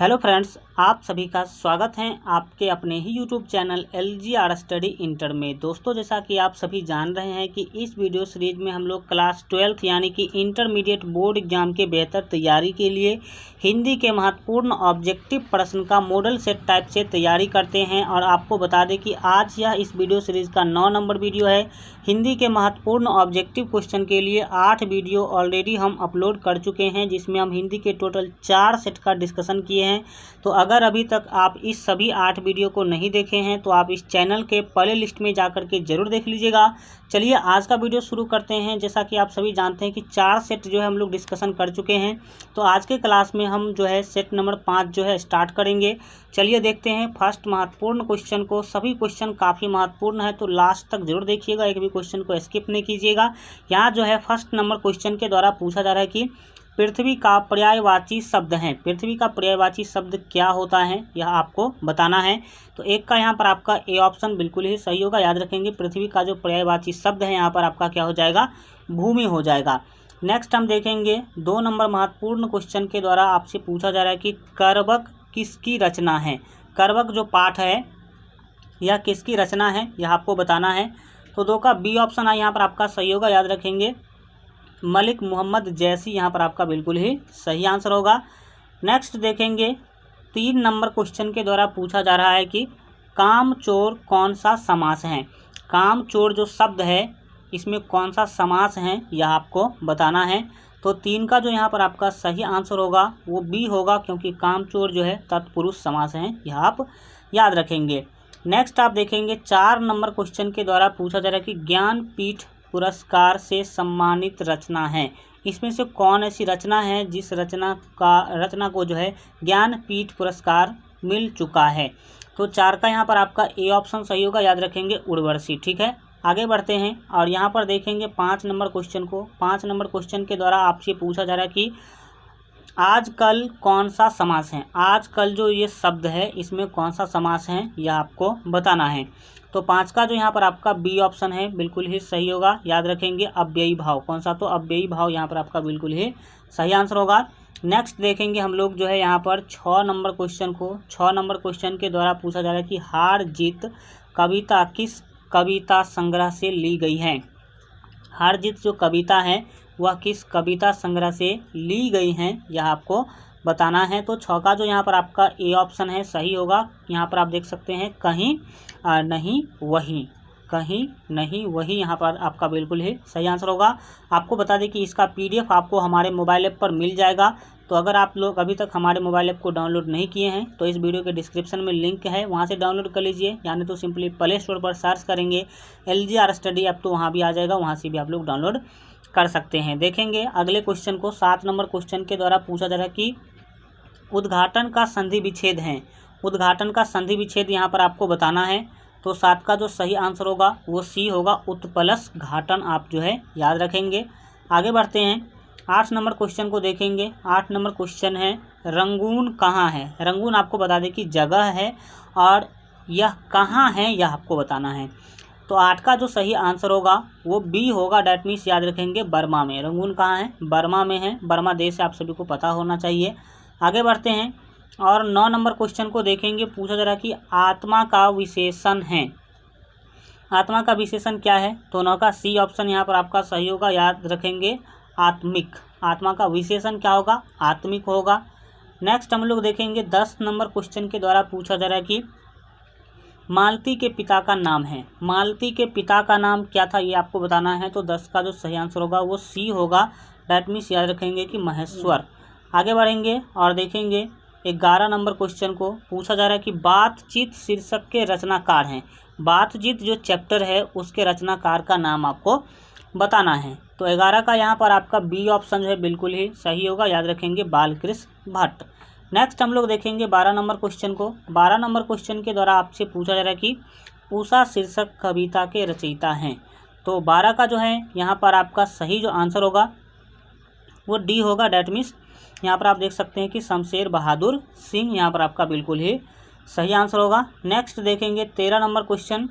Hello friends, आप सभी का स्वागत है आपके अपने ही YouTube channel LGR study inter में। दोस्तों, जैसा कि आप सभी जान रहे हैं कि इस वीडियो सीरीज में हम लोग क्लास 12 यानी कि इंटरमीडिएट बोर्ड एग्जाम के बेहतर तैयारी के लिए हिंदी के महत्वपूर्ण ऑब्जेक्टिव प्रश्न का मॉडल सेट टाइप से तैयारी करते हैं। और आपको बता दें कि आज यह इस वीडियो सीरीज का 9 नंबर वीडियो है। हिंदी के महत्वपूर्ण ऑब्जेक्टिव क्वेश्चन के लिए 8 वीडियो ऑलरेडी हम अपलोड कर चुके हैं, जिसमें हम हिंदी के टोटल 4 सेट का डिस्कशन किए हैं। तो अगर अभी तक आप इस सभी 8 वीडियो को नहीं देखे हैं तो आप इस चैनल के प्ले लिस्ट में जाकर के जरूर देख लीजिएगा। चलिए आज का वीडियो शुरू करते हैं। जैसा कि आप सभी जानते हैं कि 4 सेट जो है हम लोग डिस्कशन कर चुके हैं, तो आज के क्लास में हम जो है सेट नंबर 5 जो है स्टार्ट करेंगे। चलिए देखते हैं फर्स्ट महत्वपूर्ण क्वेश्चन को। सभी क्वेश्चन काफ़ी महत्वपूर्ण है, तो लास्ट तक जरूर देखिएगा, एक भी क्वेश्चन को स्किप नहीं कीजिएगा। यहाँ जो है फर्स्ट नंबर क्वेश्चन के द्वारा पूछा जा रहा है कि पृथ्वी का पर्यायवाची शब्द है। पृथ्वी का पर्यायवाची शब्द क्या होता है, यह आपको बताना है। तो एक का यहाँ पर आपका ए ऑप्शन बिल्कुल ही सही होगा। याद रखेंगे, पृथ्वी का जो पर्यायवाची शब्द है यहाँ पर आपका क्या हो जाएगा, भूमि हो जाएगा। नेक्स्ट हम देखेंगे 2 नंबर महत्वपूर्ण क्वेश्चन के द्वारा आपसे पूछा जा रहा है कि करवक किसकी रचना है। करवक जो पाठ है यह किसकी रचना है, यह आपको बताना है। तो 2 का बी ऑप्शन है यहाँ पर आपका सही होगा। याद रखेंगे, मलिक मोहम्मद जैसी यहाँ पर आपका बिल्कुल ही सही आंसर होगा। नेक्स्ट देखेंगे 3 नंबर क्वेश्चन के द्वारा पूछा जा रहा है कि कामचोर कौन सा समास है। कामचोर जो शब्द है इसमें कौन सा समास है, यह आपको बताना है। तो 3 का जो यहाँ पर आपका सही आंसर होगा वो बी होगा, क्योंकि कामचोर जो है तत्पुरुष समास है, यह आप याद रखेंगे। नेक्स्ट आप देखेंगे 4 नंबर क्वेश्चन के द्वारा पूछा जा रहा है कि ज्ञानपीठ पुरस्कार से सम्मानित रचना है। इसमें से कौन ऐसी रचना है जिस रचना को जो है ज्ञानपीठ पुरस्कार मिल चुका है। तो 4 का यहाँ पर आपका ए ऑप्शन सही होगा। याद रखेंगे, उर्वशी। ठीक है, आगे बढ़ते हैं और यहाँ पर देखेंगे 5 नंबर क्वेश्चन को। 5 नंबर क्वेश्चन के द्वारा आपसे पूछा जा रहा है कि आजकल कौन सा समास है। आजकल जो ये शब्द है इसमें कौन सा समास है, यह आपको बताना है। तो 5 का जो यहाँ पर आपका बी ऑप्शन है बिल्कुल ही सही होगा। याद रखेंगे, अव्ययी भाव। कौन सा, तो अव्ययी भाव यहाँ पर आपका बिल्कुल ही सही आंसर होगा। नेक्स्ट देखेंगे हम लोग जो है यहाँ पर 6 नंबर क्वेश्चन को। 6 नंबर क्वेश्चन के द्वारा पूछा जा रहा है कि हार जीत कविता किस कविता संग्रह से ली गई है। हार जीत जो कविता है वह किस कविता संग्रह से ली गई हैं, यह आपको बताना है। तो 6 का जो यहाँ पर आपका ए ऑप्शन है सही होगा। यहाँ पर आप देख सकते हैं, कहीं नहीं वही, कहीं नहीं वही यहाँ पर आपका बिल्कुल ही सही आंसर होगा। आपको बता दें कि इसका PDF आपको हमारे मोबाइल ऐप पर मिल जाएगा। तो अगर आप लोग अभी तक हमारे मोबाइल ऐप को डाउनलोड नहीं किए हैं तो इस वीडियो के डिस्क्रिप्शन में लिंक है, वहाँ से डाउनलोड कर लीजिए। यानी तो सिंपली प्ले स्टोर पर सर्च करेंगे LGR स्टडी ऐप, तो वहाँ भी आ जाएगा, वहाँ से भी आप लोग डाउनलोड कर सकते हैं। देखेंगे अगले क्वेश्चन को। 7 नंबर क्वेश्चन के द्वारा पूछा जा रहा है कि उद्घाटन का संधि विच्छेद है। उद्घाटन का संधि विच्छेद यहाँ पर आपको बताना है। तो 7 का जो सही आंसर होगा वो सी होगा, उत्पलस घाटन आप जो है याद रखेंगे। आगे बढ़ते हैं 8 नंबर क्वेश्चन को देखेंगे। 8 नंबर क्वेश्चन है रंगून कहाँ है। रंगून आपको बता दें कि जगह है, और यह कहाँ है यह आपको बताना है। तो 8 का जो सही आंसर होगा वो बी होगा। डैट मीन्स याद रखेंगे, बर्मा में। रंगून कहाँ है, बर्मा में है। बर्मा देश है, आप सभी को पता होना चाहिए। आगे बढ़ते हैं और 9 नंबर क्वेश्चन को देखेंगे। पूछा जा रहा है कि आत्मा का विशेषण है। आत्मा का विशेषण क्या है। तो 9 का सी ऑप्शन यहाँ पर आपका सही होगा। याद रखेंगे, आत्मिक। आत्मा का विशेषण क्या होगा, आत्मिक होगा। नेक्स्ट हम लोग देखेंगे 10 नंबर क्वेश्चन के द्वारा पूछा जा रहा है कि मालती के पिता का नाम है। मालती के पिता का नाम क्या था, ये आपको बताना है। तो 10 का जो सही आंसर होगा वो सी होगा। डैट मीन्स याद रखेंगे कि महेश्वर। आगे बढ़ेंगे और देखेंगे 11 नंबर क्वेश्चन को। पूछा जा रहा है कि बातचीत शीर्षक के रचनाकार हैं। बातचीत जो चैप्टर है उसके रचनाकार का नाम आपको बताना है। तो 11 का यहाँ पर आपका बी ऑप्शन जो है बिल्कुल ही सही होगा। याद रखेंगे, बालकृष्ण भट्ट। नेक्स्ट हम लोग देखेंगे 12 नंबर क्वेश्चन को। 12 नंबर क्वेश्चन के द्वारा आपसे पूछा जा रहा है कि उषा शीर्षक कविता के रचयिता हैं। तो 12 का जो है यहाँ पर आपका सही जो आंसर होगा वो डी होगा। डैट मीन्स यहाँ पर आप देख सकते हैं कि शमशेर बहादुर सिंह यहाँ पर आपका बिल्कुल ही सही आंसर होगा। नेक्स्ट देखेंगे 13 नंबर क्वेश्चन।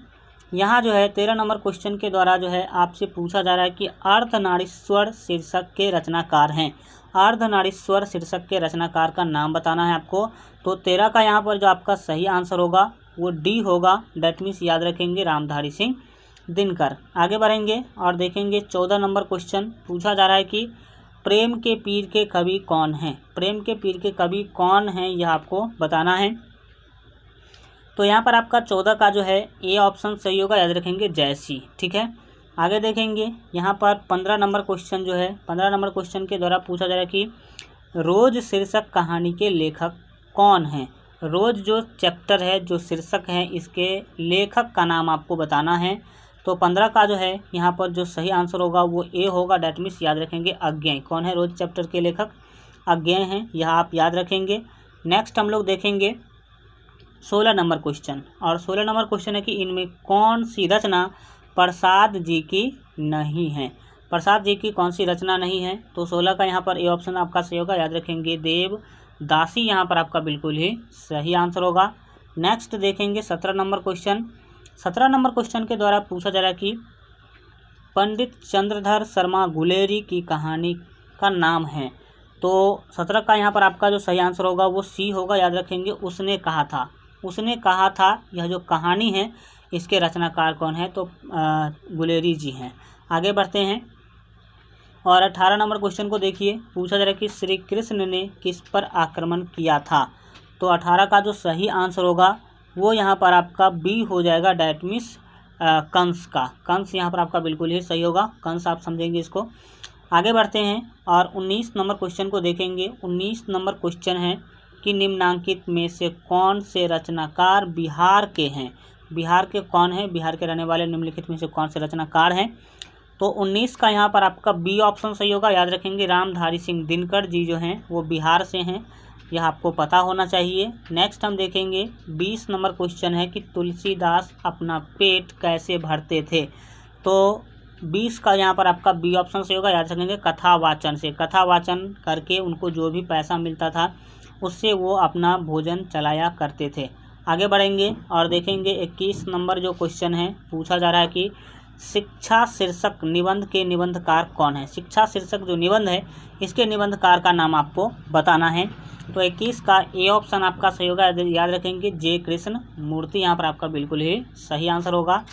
यहाँ जो है 13 नंबर क्वेश्चन के द्वारा जो है आपसे पूछा जा रहा है कि अर्धनारीश्वर शीर्षक के रचनाकार हैं। अर्धनारीश्वर शीर्षक के रचनाकार का नाम बताना है आपको। तो 13 का यहाँ पर जो आपका सही आंसर होगा वो डी होगा, डेट मीन्स याद रखेंगे रामधारी सिंह दिनकर। आगे बढ़ेंगे और देखेंगे 14 नंबर क्वेश्चन पूछा जा रहा है कि प्रेम के पीर के कवि कौन हैं। प्रेम के पीर के कवि कौन हैं यह आपको बताना है। तो यहाँ पर आपका 14 का जो है ए ऑप्शन सही होगा, याद रखेंगे जयसी। ठीक है, आगे देखेंगे यहाँ पर 15 नंबर क्वेश्चन जो है 15 नंबर क्वेश्चन के द्वारा पूछा जा रहा है कि रोज शीर्षक कहानी के लेखक कौन हैं। रोज जो चैप्टर है, जो शीर्षक है, इसके लेखक का नाम आपको बताना है। तो 15 का जो है यहाँ पर जो सही आंसर होगा वो ए होगा, डेट मीन्स याद रखेंगे अज्ञेय। कौन है रोज चैप्टर के लेखक? अज्ञेय हैं, यह आप याद रखेंगे। नेक्स्ट हम लोग देखेंगे 16 नंबर क्वेश्चन, और 16 नंबर क्वेश्चन है कि इनमें कौन सी रचना प्रसाद जी की नहीं है। प्रसाद जी की कौन सी रचना नहीं है? तो 16 का यहाँ पर ए ऑप्शन आपका सही होगा, याद रखेंगे देवदासी यहाँ पर आपका बिल्कुल ही सही आंसर होगा। नेक्स्ट देखेंगे 17 नंबर क्वेश्चन। 17 नंबर क्वेश्चन के द्वारा पूछा जा रहा है कि पंडित चंद्रधर शर्मा गुलेरी की कहानी का नाम है। तो 17 का यहाँ पर आपका जो सही आंसर होगा वो सी होगा, याद रखेंगे उसने कहा था। उसने कहा था, यह जो कहानी है इसके रचनाकार कौन है? तो गुलेरी जी हैं। आगे बढ़ते हैं और 18 नंबर क्वेश्चन को देखिए, पूछा जा रहा है कि श्री कृष्ण ने किस पर आक्रमण किया था। तो 18 का जो सही आंसर होगा वो यहाँ पर आपका बी हो जाएगा, डैट मीन्स कंस का। कंस यहाँ पर आपका बिल्कुल ही सही होगा, कंस आप समझेंगे इसको। आगे बढ़ते हैं और 19 नंबर क्वेश्चन को देखेंगे। 19 नंबर क्वेश्चन है कि निम्नांकित में से कौन से रचनाकार बिहार के हैं। बिहार के कौन है? बिहार के रहने वाले निम्नलिखित में से कौन से रचनाकार हैं? तो 19 का यहाँ पर आपका बी ऑप्शन सही होगा, याद रखेंगे रामधारी सिंह दिनकर जी जो हैं वो बिहार से हैं, यह आपको पता होना चाहिए। नेक्स्ट हम देखेंगे 20 नंबर क्वेश्चन है कि तुलसीदास अपना पेट कैसे भरते थे। तो 20 का यहाँ पर आपका बी ऑप्शन सही होगा, याद रखेंगे कथा वाचन से। कथा वाचन करके उनको जो भी पैसा मिलता था उससे वो अपना भोजन चलाया करते थे। आगे बढ़ेंगे और देखेंगे 21 नंबर जो क्वेश्चन है पूछा जा रहा है कि शिक्षा शीर्षक निबंध के निबंधकार कौन है। शिक्षा शीर्षक जो निबंध है इसके निबंधकार का नाम आपको बताना है। तो 21 का ए ऑप्शन आपका सही होगा, याद रखेंगे जे कृष्ण मूर्ति यहाँ पर आपका बिल्कुल ही सही आंसर होगा।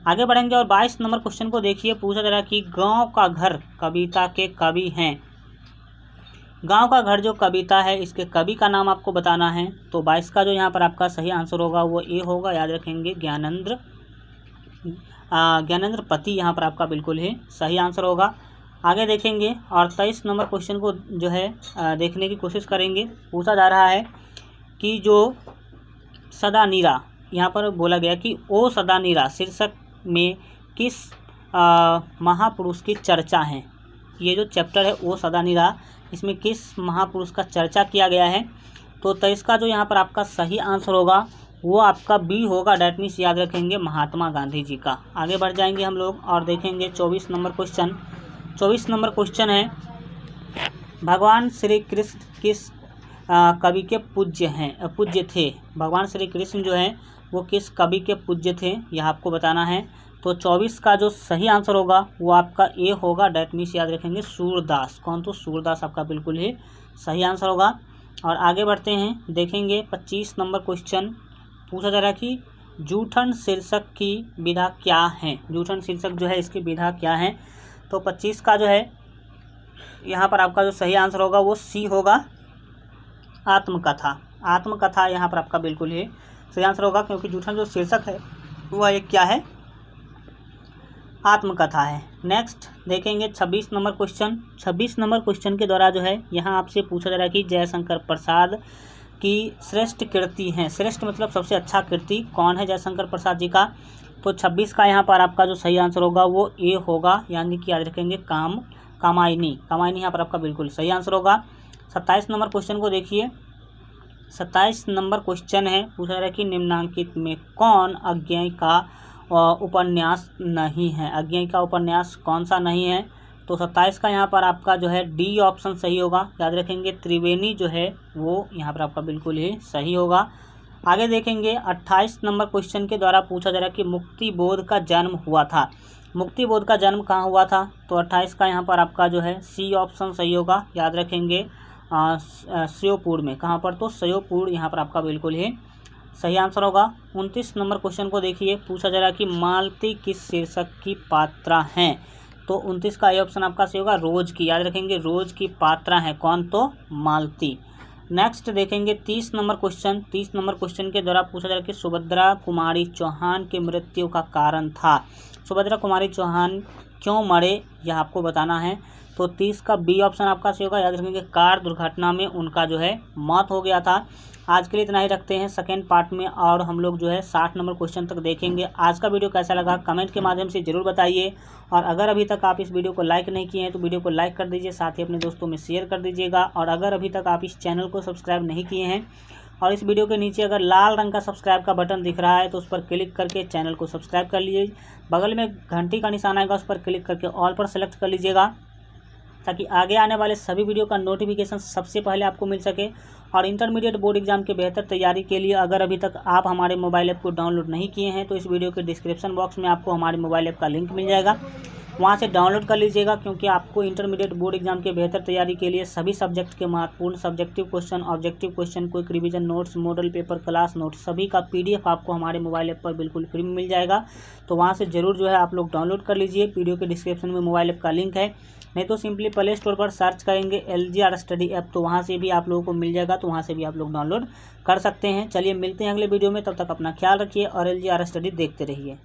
आगे बढ़ेंगे और 22 नंबर क्वेश्चन को देखिए, पूछा जा रहा है कि गाँव का घर कविता के कवि हैं। गांव का घर जो कविता है इसके कवि का नाम आपको बताना है। तो 22 का जो यहाँ पर आपका सही आंसर होगा वो ए होगा, याद रखेंगे ज्ञानेंद्र पति यहाँ पर आपका बिल्कुल ही सही आंसर होगा। आगे देखेंगे और 23 नंबर क्वेश्चन को जो है देखने की कोशिश करेंगे। पूछा जा रहा है कि जो सदा नीरा यहाँ पर बोला गया कि ओ सदा नीरा शीर्षक में किस महापुरुष की चर्चा है। ये जो चैप्टर है ओ सदा नीरा, इसमें किस महापुरुष का चर्चा किया गया है। तो 23 का जो यहाँ पर आपका सही आंसर होगा वो आपका बी होगा, डैट मीन्स याद रखेंगे महात्मा गांधी जी का। आगे बढ़ जाएंगे हम लोग और देखेंगे 24 नंबर क्वेश्चन। 24 नंबर क्वेश्चन है भगवान श्री कृष्ण किस कवि के पूज्य थे। भगवान श्री कृष्ण जो है वो किस कवि के पूज्य थे, यह आपको बताना है। तो 24 का जो सही आंसर होगा वो आपका ए होगा, डैट मीन्स याद रखेंगे सूरदास। कौन? तो सूरदास आपका बिल्कुल ही सही आंसर होगा। और आगे बढ़ते हैं, देखेंगे 25 नंबर क्वेश्चन। पूछा जा रहा है कि जूठन शीर्षक की विधा क्या है। जूठन शीर्षक जो है इसकी विधा क्या है। तो 25 का जो है यहाँ पर आपका जो सही आंसर होगा वो सी होगा, आत्मकथा। आत्मकथा यहाँ पर आपका बिल्कुल ही सही आंसर होगा, क्योंकि जूठन जो शीर्षक है वह एक क्या है? आत्मकथा है। नेक्स्ट देखेंगे 26 नंबर क्वेश्चन। 26 नंबर क्वेश्चन के द्वारा जो है यहाँ आपसे पूछा जा रहा है कि जयशंकर प्रसाद की श्रेष्ठ कृति हैं। श्रेष्ठ मतलब सबसे अच्छा कृति कौन है जयशंकर प्रसाद जी का। तो 26 का यहाँ पर आपका जो सही आंसर होगा वो ए होगा, यानी कि याद रखेंगे कामायनी। कामायनी यहाँ पर आपका बिल्कुल सही आंसर होगा। 27 नंबर क्वेश्चन को देखिए। 27 नंबर क्वेश्चन है, पूछा जा रहा है कि निम्नांकित में कौन अज्ञेय का उपन्यास नहीं है। अज्ञेय का उपन्यास कौन सा नहीं है। तो 27 का यहाँ पर आपका जो है डी ऑप्शन सही होगा, याद रखेंगे त्रिवेणी जो है वो यहाँ पर आपका बिल्कुल ही सही होगा। आगे देखेंगे 28 नंबर क्वेश्चन के द्वारा पूछा जा रहा है कि मुक्ति बोध का जन्म हुआ था। मुक्ति बोध का जन्म कहाँ हुआ था? तो 28 का यहाँ पर आपका जो है सी ऑप्शन सही होगा, याद रखेंगे श्योपुर में। कहाँ पर? तो श्योपुर यहाँ पर आपका बिल्कुल ही सही आंसर होगा। 29 नंबर क्वेश्चन को देखिए, पूछा जा रहा है कि मालती किस शीर्षक की पात्रा हैं? तो 29 का ए ऑप्शन आपका सही होगा, रोज की। याद रखेंगे रोज की पात्रा है कौन? तो मालती। नेक्स्ट देखेंगे 30 नंबर क्वेश्चन। 30 नंबर क्वेश्चन के द्वारा पूछा जा रहा है कि सुभद्रा कुमारी चौहान की मृत्यु का कारण था। सुभद्रा कुमारी चौहान क्यों मरे, यह आपको बताना है। तो 30 का बी ऑप्शन आपका सही होगा। याद रखेंगे कार दुर्घटना में उनका जो है मौत हो गया था। आज के लिए इतना ही रखते हैं, सेकेंड पार्ट में और हम लोग जो है 60 नंबर क्वेश्चन तक देखेंगे। आज का वीडियो कैसा लगा कमेंट के माध्यम से ज़रूर बताइए, और अगर अभी तक आप इस वीडियो को लाइक नहीं किए हैं तो वीडियो को लाइक कर दीजिए, साथ ही अपने दोस्तों में शेयर कर दीजिएगा। और अगर अभी तक आप इस चैनल को सब्सक्राइब नहीं किए हैं और इस वीडियो के नीचे अगर लाल रंग का सब्सक्राइब का बटन दिख रहा है तो उस पर क्लिक करके चैनल को सब्सक्राइब कर लीजिए। बगल में घंटी का निशान आएगा, उस पर क्लिक करके ऑल पर सेलेक्ट कर लीजिएगा, ताकि आगे आने वाले सभी वीडियो का नोटिफिकेशन सबसे पहले आपको मिल सके। और इंटरमीडिएट बोर्ड एग्जाम के बेहतर तैयारी के लिए अगर अभी तक आप हमारे मोबाइल ऐप को डाउनलोड नहीं किए हैं तो इस वीडियो के डिस्क्रिप्शन बॉक्स में आपको हमारे मोबाइल ऐप का लिंक मिल जाएगा, वहां से डाउनलोड कर लीजिएगा। क्योंकि आपको इंटरमीडिएट बोर्ड एग्जाम के बेहतर तैयारी के लिए सभी सब्जेक्ट के महत्वपूर्ण subjective question, objective question, quick revision notes, model paper, class notes सभी का PDF आपको हमारे मोबाइल ऐप पर बिल्कुल फ्री में मिल जाएगा। तो वहाँ से ज़रूर जो है आप लोग डाउनलोड कर लीजिए। वीडियो के डिस्क्रिप्शन में मोबाइल ऐप का लिंक है, नहीं तो सिंपली प्ले स्टोर पर सर्च करेंगे LGR स्टडी ऐप, तो वहाँ से भी आप लोगों को मिल जाएगा, तो वहाँ से भी आप लोग डाउनलोड कर सकते हैं। चलिए मिलते हैं अगले वीडियो में, तब तक अपना ख्याल रखिए और LGR स्टडी देखते रहिए।